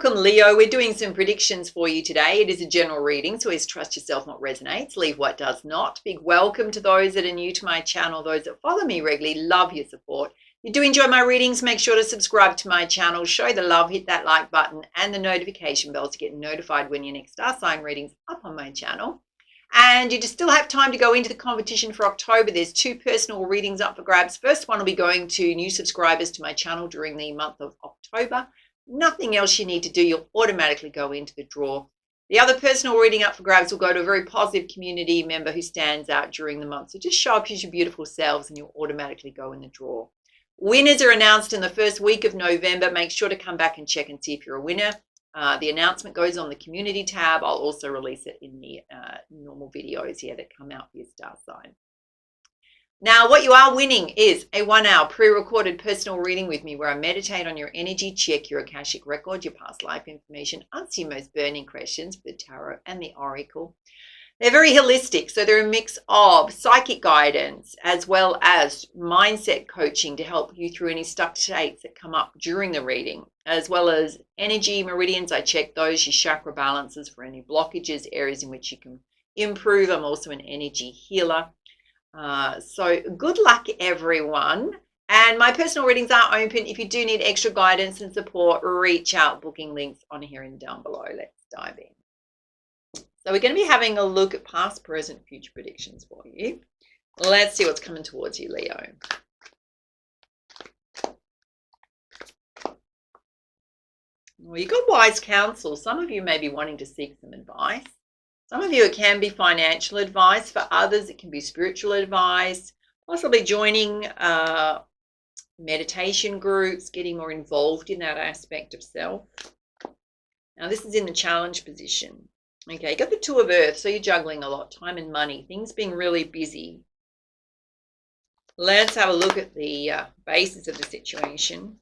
Welcome, Leo. We're doing some predictions for you today. It is a general reading, so always trust yourself what resonates, leave what does not. Big welcome to those that are new to my channel, those that follow me regularly. Love your support. If you do enjoy my readings, make sure to subscribe to my channel, show the love, hit that like button and the notification bell to get notified when your next star sign readings up on my channel. And you just still have time to go into the competition for October. There's 2 personal readings up for grabs. First one will be going to new subscribers to my channel during the month of October. Nothing else you need to do. You'll automatically go into the draw. The other personal reading up for grabs will go to a very positive community member who stands out during the month. So just show up as your beautiful selves and you'll automatically go in the draw. Winners are announced in the first week of November. Make sure to come back and check and see if you're a winner. The announcement goes on the community tab. I'll also release it in the normal videos here that come out for your star sign. Now, what you are winning is a 1-hour pre-recorded personal reading with me where I meditate on your energy, check your Akashic record, your past life information, answer your most burning questions for the tarot and the oracle. They're very holistic, so they're a mix of psychic guidance as well as mindset coaching to help you through any stuck states that come up during the reading, as well as energy meridians. I check those, your chakra balances for any blockages, areas in which you can improve. I'm also an energy healer. So good luck, everyone. And my personal readings are open. If you do need extra guidance and support, reach out. Booking links on here and down below. Let's dive in. So we're going to be having a look at past, present, future predictions for you. Let's see what's coming towards you, Leo. Well, you've got wise counsel. Some of you may be wanting to seek some advice. Some of you, it can be financial advice. For others, it can be spiritual advice, possibly joining meditation groups, getting more involved in that aspect of self. Now, this is in the challenge position. Okay, you got the 2 of Earth, so you're juggling a lot, time and money, things being really busy. Let's have a look at the basis of the situation.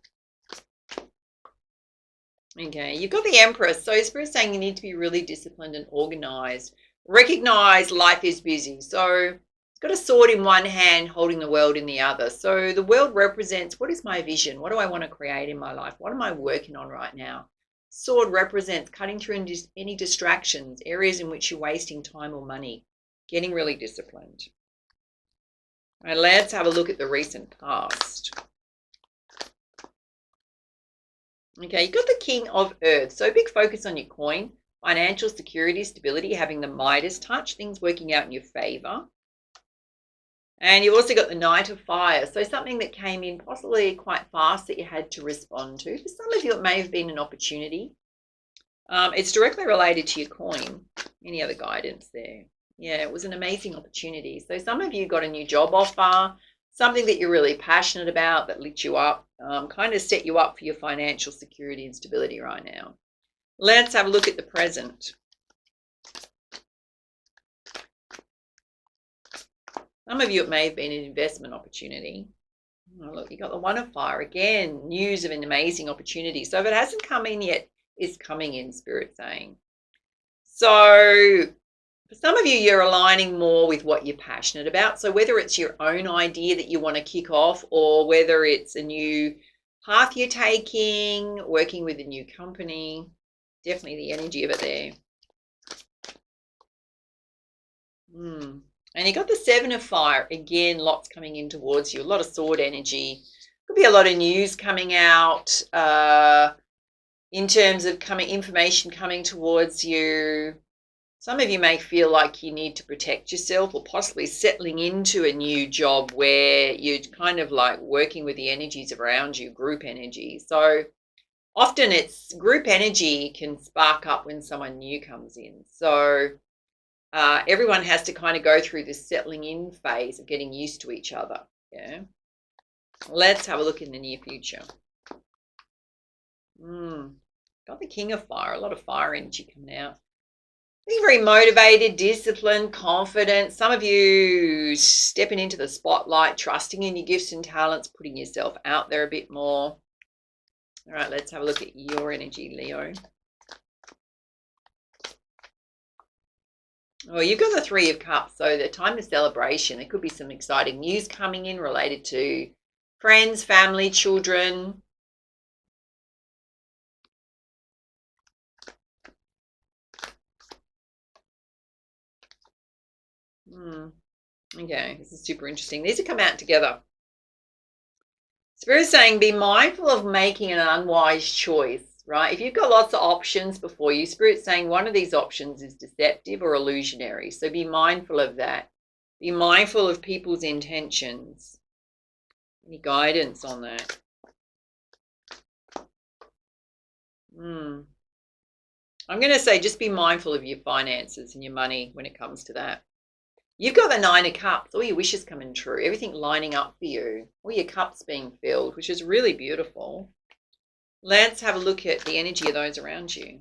Okay, you've got the Empress. So Spirit's saying you need to be really disciplined and organized. Recognize life is busy. So it's got a sword in one hand, holding the world in the other. So the world represents, what is my vision? What do I want to create in my life? What am I working on right now? Sword represents cutting through any distractions, areas in which you're wasting time or money, getting really disciplined. All right, let's have a look at the recent past. Okay, you've got the King of Earth. So big focus on your coin, financial security, stability, having the Midas touch, things working out in your favor. And you've also got the Knight of Fire. So something that came in possibly quite fast that you had to respond to. For some of you, it may have been an opportunity. It's directly related to your coin. Any other guidance there? Yeah, it was an amazing opportunity. So some of you got a new job offer, something that you're really passionate about that lit you up, kind of set you up for your financial security and stability right now. Let's have a look at the present. Some of you, it may have been an investment opportunity. Oh, look, you got the 1 of Fire again, news of an amazing opportunity. So if it hasn't come in yet, it's coming in, Spirit saying. So for some of you, you're aligning more with what you're passionate about. So whether it's your own idea that you want to kick off or whether it's a new path you're taking, working with a new company, definitely the energy of it there. And you got the 7 of Fire. Again, lots coming in towards you. A lot of sword energy. Could be a lot of news coming out in terms of information coming towards you. Some of you may feel like you need to protect yourself or possibly settling into a new job where you're kind of like working with the energies around you, group energy. So often it's group energy can spark up when someone new comes in. So everyone has to kind of go through this settling in phase of getting used to each other. Yeah. Let's have a look in the near future. Got the King of Fire, a lot of fire energy coming out. Being very motivated, disciplined, confident. Some of you stepping into the spotlight, trusting in your gifts and talents, putting yourself out there a bit more. All right, let's have a look at your energy, Leo. Oh, you've got the 3 of Cups, so the time of celebration. There could be some exciting news coming in related to friends, family, children. Okay, this is super interesting. These have come out together. Spirit's saying be mindful of making an unwise choice, right? If you've got lots of options before you, Spirit's saying one of these options is deceptive or illusionary. So be mindful of that. Be mindful of people's intentions. Any guidance on that? I'm going to say just be mindful of your finances and your money when it comes to that. You've got the 9 of Cups, all your wishes coming true, everything lining up for you, all your cups being filled, which is really beautiful. Let's have a look at the energy of those around you.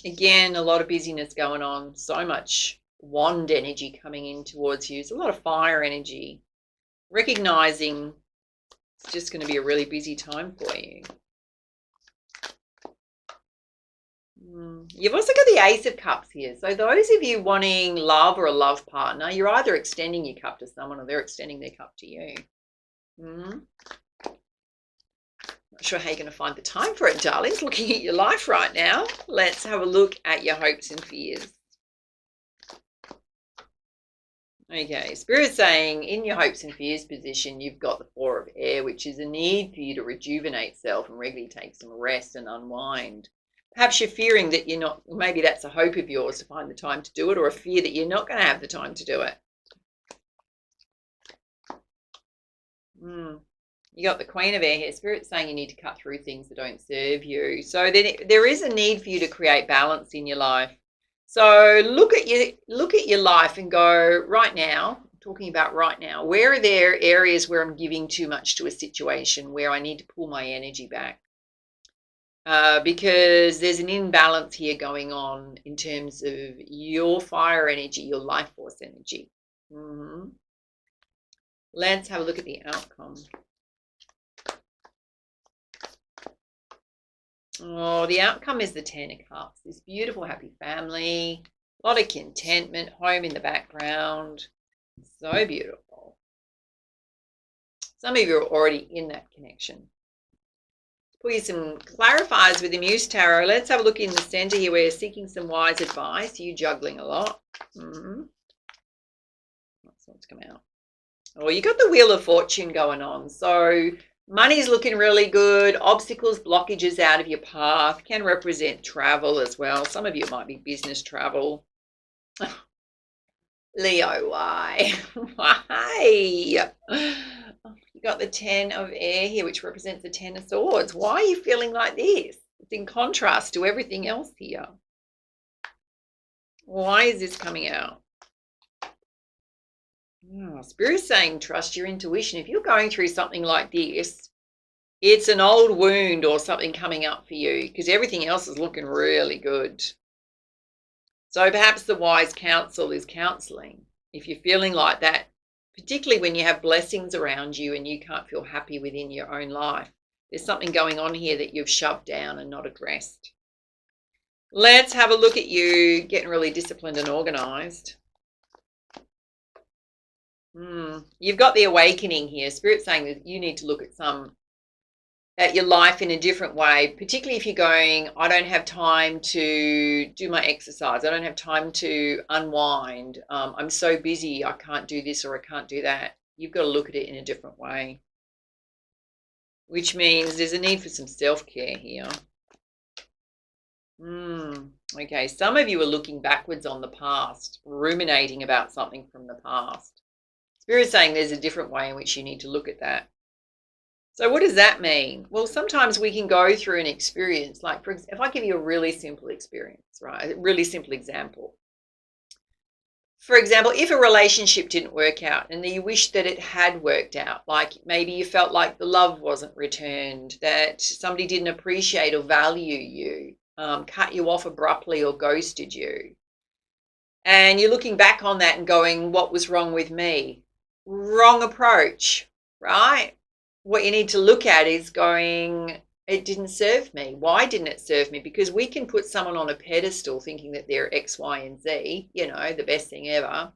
Again, a lot of busyness going on, so much wand energy coming in towards you. It's a lot of fire energy. Recognizing it's just going to be a really busy time for you. You've also got the Ace of Cups here. So those of you wanting love or a love partner, you're either extending your cup to someone or they're extending their cup to you. Not sure how you're going to find the time for it, darlings. Looking at your life right now. Let's have a look at your hopes and fears. Okay, Spirit's saying in your hopes and fears position, you've got the 4 of Air, which is a need for you to rejuvenate self and regularly take some rest and unwind. Perhaps you're fearing that you're not, maybe that's a hope of yours to find the time to do it, or a fear that you're not going to have the time to do it. You got the Queen of Air here. Spirit's saying you need to cut through things that don't serve you. So then there is a need for you to create balance in your life. So look at your life and go, right now, I'm talking about right now, where are there areas where I'm giving too much to a situation where I need to pull my energy back? Because there's an imbalance here going on in terms of your fire energy, your life force energy. Let's have a look at the outcome. Oh, the outcome is the 10 of Cups. This beautiful, happy family, a lot of contentment, home in the background. So beautiful. Some of you are already in that connection. Pull you some clarifiers with the Muse Tarot. Let's have a look in the center here where you're seeking some wise advice. You juggling a lot. That's what's come out. Oh, you got the Wheel of Fortune going on. So money's looking really good. Obstacles, blockages out of your path can represent travel as well. Some of you might be business travel. Leo, why? Why? You got the 10 of Air here, which represents the 10 of Swords. Why are you feeling like this? It's in contrast to everything else here. Why is this coming out? Oh, Spirit's saying trust your intuition. If you're going through something like this, it's an old wound or something coming up for you because everything else is looking really good. So perhaps the wise counsel is counseling. If you're feeling like that, particularly when you have blessings around you and you can't feel happy within your own life, there's something going on here that you've shoved down and not addressed. Let's have a look at you getting really disciplined and organized. You've got the awakening here. Spirit's saying that you need to look at your life in a different way, particularly if you're going, I don't have time to do my exercise. I don't have time to unwind. I'm so busy. I can't do this or I can't do that. You've got to look at it in a different way, which means there's a need for some self-care here. Okay, some of you are looking backwards on the past, ruminating about something from the past. Spirit's saying there's a different way in which you need to look at that. So what does that mean? Well, sometimes we can go through an experience, like if I give you a really simple experience, right? A really simple example. For example, if a relationship didn't work out and you wish that it had worked out, like maybe you felt like the love wasn't returned, that somebody didn't appreciate or value you, cut you off abruptly or ghosted you. And you're looking back on that and going, what was wrong with me? Wrong approach, right? What you need to look at is going, it didn't serve me. Why didn't it serve me? Because we can put someone on a pedestal thinking that they're X, Y, and Z, you know, the best thing ever.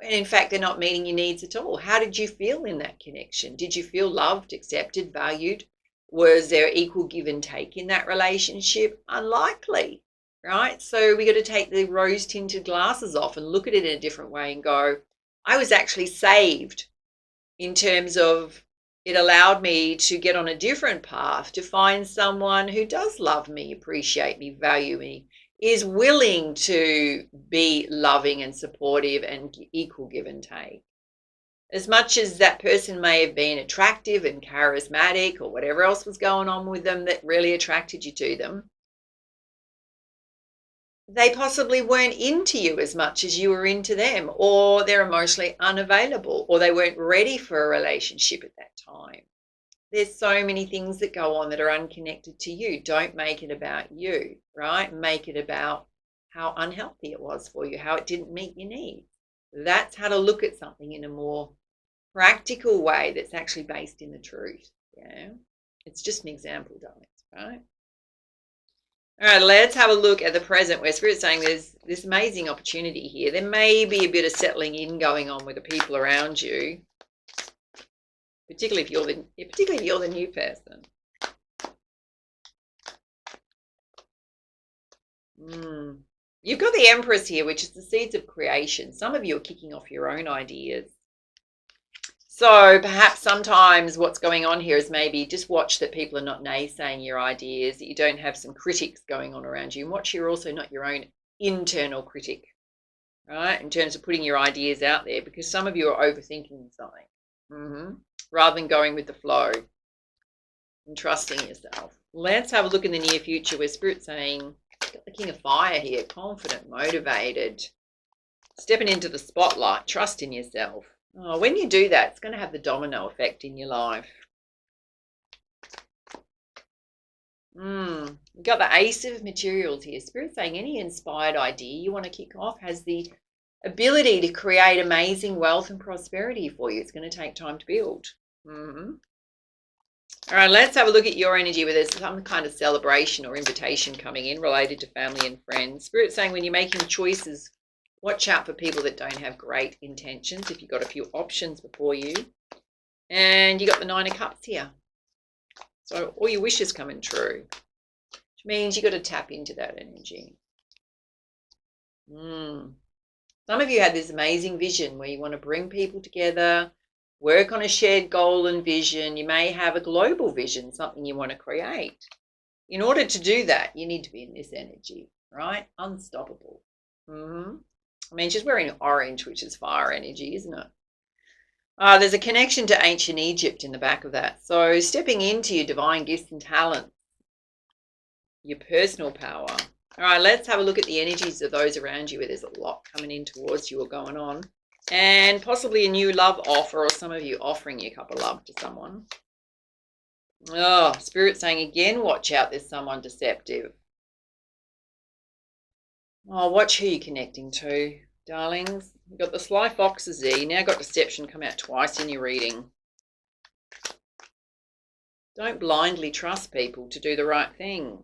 And in fact, they're not meeting your needs at all. How did you feel in that connection? Did you feel loved, accepted, valued? Was there equal give and take in that relationship? Unlikely. right? So we got to take the rose-tinted glasses off and look at it in a different way and go, I was actually saved in terms of it allowed me to get on a different path to find someone who does love me, appreciate me, value me, is willing to be loving and supportive and equal give and take. As much as that person may have been attractive and charismatic or whatever else was going on with them that really attracted you to them, they possibly weren't into you as much as you were into them, or they're emotionally unavailable, or they weren't ready for a relationship at that time. There's so many things that go on that are unconnected to you. Don't make it about you, right? Make it about how unhealthy it was for you, how it didn't meet your needs. That's how to look at something in a more practical way that's actually based in the truth. Yeah, it's just an example, darlings, right? All right, let's have a look at the present where Spirit's saying there's this amazing opportunity here. There may be a bit of settling in going on with the people around you, particularly if you're the new person. You've got the Empress here, which is the seeds of creation. Some of you are kicking off your own ideas. So perhaps sometimes what's going on here is maybe just watch that people are not naysaying your ideas, that you don't have some critics going on around you, and watch you're also not your own internal critic, right, in terms of putting your ideas out there, because some of you are overthinking something rather than going with the flow and trusting yourself. Let's have a look in the near future where Spirit's saying, got the King of Fire here, confident, motivated, stepping into the spotlight, trust in yourself. Oh, when you do that, it's going to have the domino effect in your life. We've got the Ace of Materials here. Spirit saying any inspired idea you want to kick off has the ability to create amazing wealth and prosperity for you. It's going to take time to build. All right, let's have a look at your energy where there's some kind of celebration or invitation coming in related to family and friends. Spirit saying when you're making choices, watch out for people that don't have great intentions if you've got a few options before you. And you got the Nine of Cups here. So all your wishes coming true, which means you got to tap into that energy. Some of you had this amazing vision where you want to bring people together, work on a shared goal and vision. You may have a global vision, something you want to create. In order to do that, you need to be in this energy, right? Unstoppable. I mean, she's wearing orange, which is fire energy, isn't it? There's a connection to ancient Egypt in the back of that. So stepping into your divine gifts and talents, your personal power. All right, let's have a look at the energies of those around you where there's a lot coming in towards you or going on. And possibly a new love offer, or some of you offering your cup of love to someone. Oh, Spirit saying again, watch out, there's someone deceptive. Oh, watch who you're connecting to, darlings. You've got the sly foxes there. You now got deception come out twice in your reading. Don't blindly trust people to do the right thing.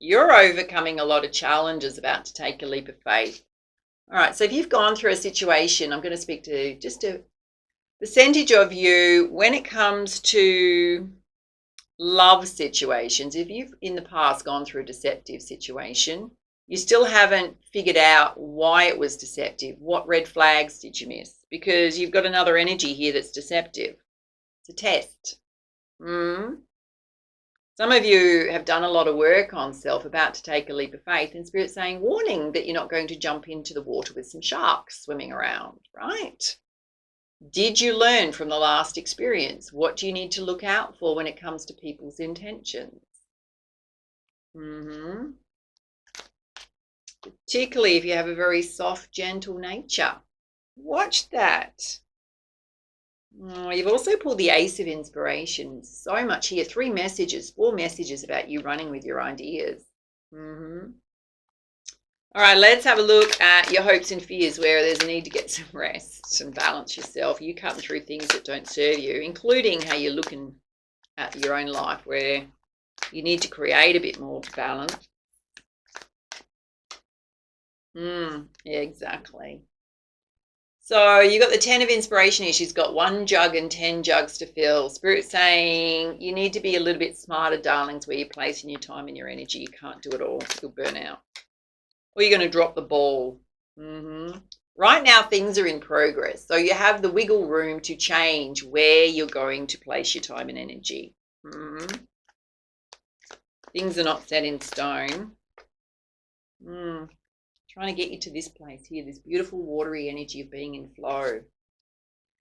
You're overcoming a lot of challenges, about to take a leap of faith. All right, so if you've gone through a situation, I'm going to speak to just a percentage of you when it comes to love situations. If you've in the past gone through a deceptive situation, you still haven't figured out why it was deceptive. What red flags did you miss? Because you've got another energy here that's deceptive. It's a test. Some of you have done a lot of work on self, about to take a leap of faith, and Spirit saying, warning that you're not going to jump into the water with some sharks swimming around, right? Did you learn from the last experience? What do you need to look out for when it comes to people's intentions? Particularly if you have a very soft, gentle nature. Watch that. You've also pulled the Ace of Inspiration. So much here. 4 messages about you running with your ideas. All right, let's have a look at your hopes and fears, where there's a need to get some rest and balance yourself. You cutting through things that don't serve you, including how you're looking at your own life, where you need to create a bit more balance. Yeah, exactly. So you got the 10 of inspiration here. She's got 1 jug and 10 jugs to fill. Spirit saying you need to be a little bit smarter, darlings, where you're placing your time and your energy. You can't do it all. You'll burn out. Or you're going to drop the ball. Right now, things are in progress. So you have the wiggle room to change where you're going to place your time and energy. Things are not set in stone. Trying to get you to this place here, this beautiful watery energy of being in flow.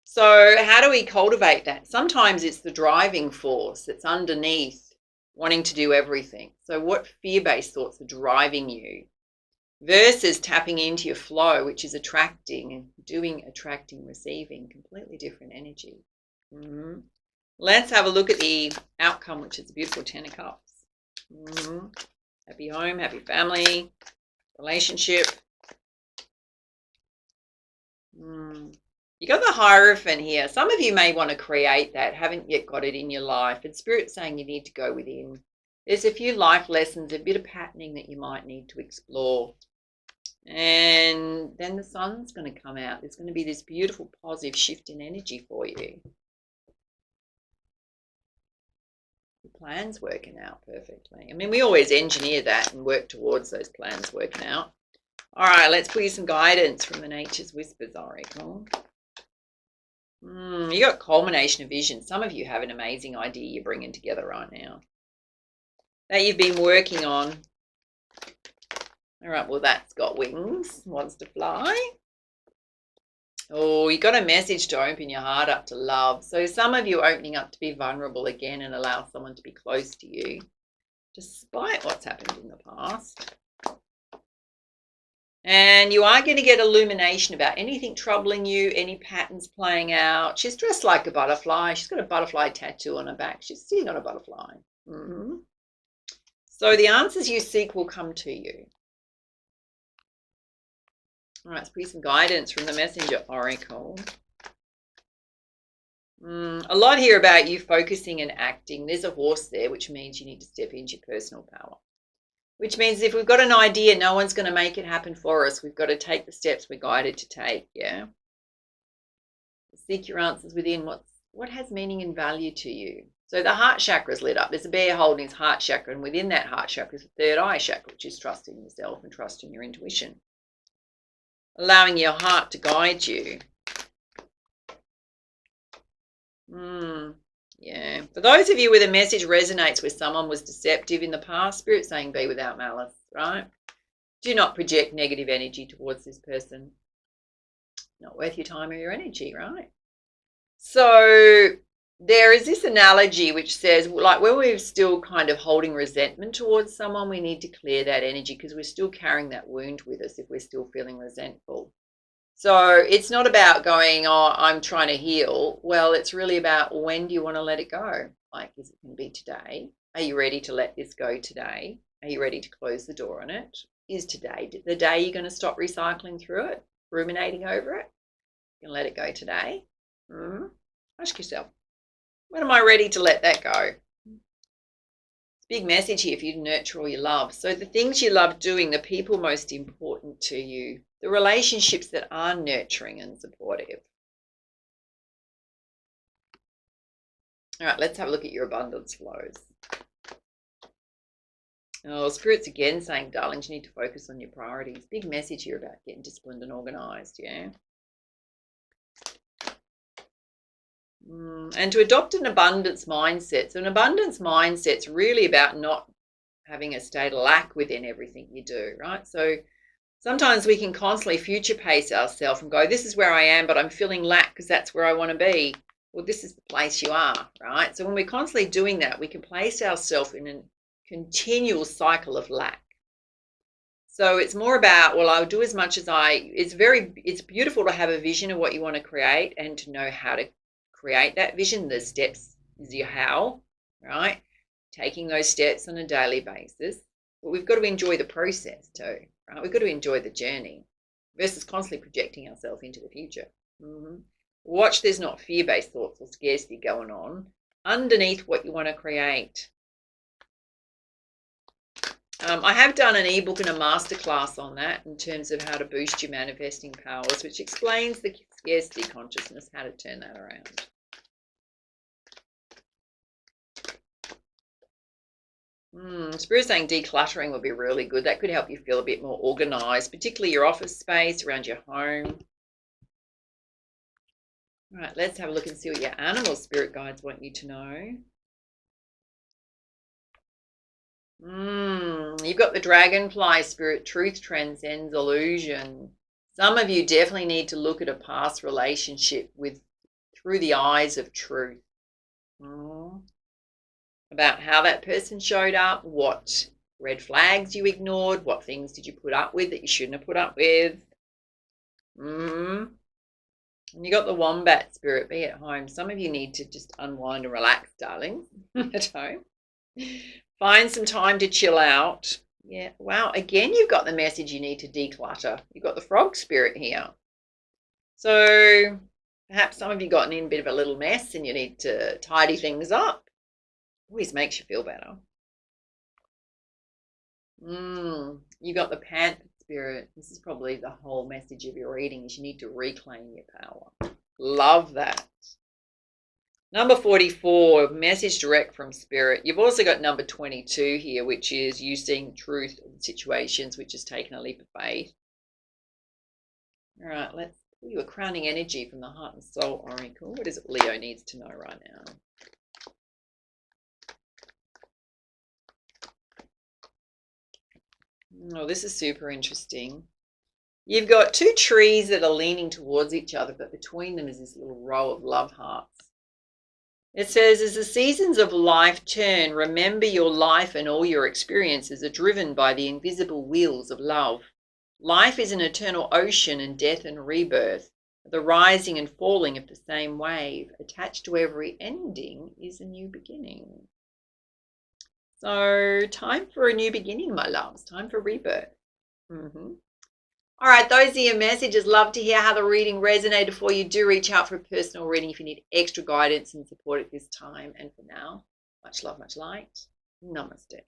So how do we cultivate that? Sometimes it's the driving force that's underneath wanting to do everything. So what fear-based thoughts are driving you versus tapping into your flow, which is attracting and doing, attracting, receiving, completely different energy. Let's have a look at the outcome, which is a beautiful 10 of Cups. Happy home, happy family, relationship. You got the Hierophant here. Some of you may want to create that, haven't yet got it in your life. And Spirit's saying you need to go within. There's a few life lessons, a bit of patterning that you might need to explore. And then the sun's going to come out. There's going to be this beautiful positive shift in energy for you. The plan's working out perfectly. I mean, we always engineer that and work towards those plans working out. All right, let's put you some guidance from the Nature's Whispers Oracle. You got culmination of vision. Some of you have an amazing idea you're bringing together right now that you've been working on. All right, well, that's got wings, wants to fly. Oh, you got a message to open your heart up to love. So some of you are opening up to be vulnerable again and allow someone to be close to you, despite what's happened in the past. And you are going to get illumination about anything troubling you, any patterns playing out. She's dressed like a butterfly. She's got a butterfly tattoo on her back. She's sitting on a butterfly. So the answers you seek will come to you. All right, let's put some guidance from the Messenger Oracle. A lot here about you focusing and acting. There's a horse there, which means you need to step into your personal power. Which means if we've got an idea, no one's going to make it happen for us. We've got to take the steps we're guided to take, yeah? Seek your answers within what has meaning and value to you. So the heart chakra is lit up. There's a bear holding his heart chakra, and within that heart chakra is the third eye chakra, which is trusting yourself and trusting your intuition. Allowing your heart to guide you. Yeah. For those of you where the message resonates where someone was deceptive in the past, Spirit saying be without malice, right? Do not project negative energy towards this person. Not worth your time or your energy, right? So there is this analogy which says, like, when we're still kind of holding resentment towards someone, we need to clear that energy because we're still carrying that wound with us if we're still feeling resentful. So it's not about going, oh, I'm trying to heal. Well, it's really about when do you want to let it go? Like, is it going to be today? Are you ready to let this go today? Are you ready to close the door on it? Is today the day you're going to stop recycling through it, ruminating over it? You're going to let it go today? Ask yourself, when am I ready to let that go? Big message here for you to nurture all you love. So the things you love doing, the people most important to you, the relationships that are nurturing and supportive. All right, let's have a look at your abundance flows. Oh, Spirit's again saying, darlings, you need to focus on your priorities. Big message here about getting disciplined and organized, yeah? And to adopt an abundance mindset. So an abundance mindset's really about not having a state of lack within everything you do, right? So sometimes we can constantly future pace ourselves and go, this is where I am, but I'm feeling lack because that's where I want to be. Well, this is the place you are, right? So when we're constantly doing that, we can place ourselves in a continual cycle of lack. So it's more about, well, I'll do as much as it's beautiful to have a vision of what you want to create and to know how to create that vision. The steps is your how, right? Taking those steps on a daily basis. But we've got to enjoy the process too, right? We've got to enjoy the journey versus constantly projecting ourselves into the future. Watch there's not fear-based thoughts or scarcity going on underneath what you want to create. I have done an ebook and a masterclass on that in terms of how to boost your manifesting powers, which explains the scarcity consciousness, how to turn that around. Spirit saying decluttering would be really good. That could help you feel a bit more organized, particularly your office space, around your home. All right, let's have a look and see what your animal spirit guides want you to know. You've got the dragonfly spirit. Truth transcends illusion. Some of you definitely need to look at a past relationship through the eyes of truth. About how that person showed up, what red flags you ignored, what things did you put up with that you shouldn't have put up with. And you got the wombat spirit. Be at home. Some of you need to just unwind and relax, darling, at home. Find some time to chill out. Yeah, wow. Again, you've got the message you need to declutter. You've got the frog spirit here. So perhaps some of you gotten in a bit of a little mess and you need to tidy things up. Always makes you feel better. You got the panther spirit. This is probably the whole message of your reading, is you need to reclaim your power. Love that. Number 44, message direct from spirit. You've also got number 22 here, which is you seeing the truth of situations, which has taken a leap of faith. All right, let's pull you a crowning energy from the Heart and Soul Oracle. What is it Leo needs to know right now? Oh, this is super interesting. You've got two trees that are leaning towards each other, but between them is this little row of love hearts. It says, as the seasons of life turn, remember your life and all your experiences are driven by the invisible wheels of love. Life is an eternal ocean, and death and rebirth, the rising and falling of the same wave. Attached to every ending is a new beginning. So time for a new beginning, my loves. Time for rebirth. All right, those are your messages. Love to hear how the reading resonated for you. Do reach out for a personal reading if you need extra guidance and support at this time. And for now, much love, much light. Namaste.